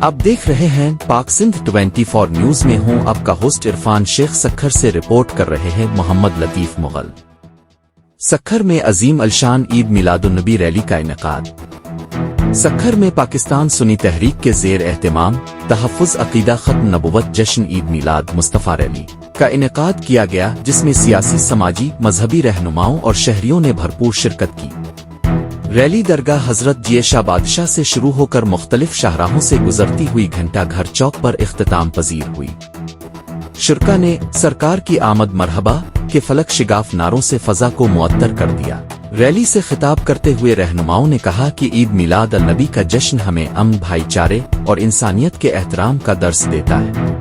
आप देख रहे हैं पाक सिंध 24 न्यूज में हूं आपका होस्ट इरफान शेख। सखर से रिपोर्ट कर रहे हैं मोहम्मद लतीफ मुगल। सखर में अजीम अलशान ईद मिलादुन्नबी रैली का इंعقاد। सखर में पाकिस्तान सुन्नी तहरीक के ज़ेर एहतमाम तहफظ अक़ीदा ख़त्म नबूत जश्न ईद मिलाद मुस्तफा रैली का इंعقاد किया गया, जिसमें सियासी, समाजी, मज़हबी रहनुमाओं और शहरियों ने भरपूर शिरकत की। रैली दरगाह हज़रत शाह बادشاہ से शुरू होकर मुख्तलिफ शाहराहों से गुजरती हुई घंटा घर चौक पर इख्तताम पज़ीर हुई। शरका ने सरकार की आमद मरहबा के फलक शिगाफ नारों से फ़ज़ा को मुअत्तर कर दिया। रैली से खिताब करते हुए रहनुमाओं ने कहा कि ईद मिलादल्नबी का जश्न हमें अमन, भाईचारे और इंसानियत के एहतराम का दर्स देता है।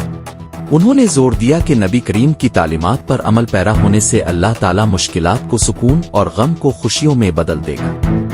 उन्होंने जोर दिया कि नबी करीम की तालीमात पर अमल पैरा होने से अल्लाह ताला मुश्किलात को सुकून और गम को खुशियों में बदल देगा।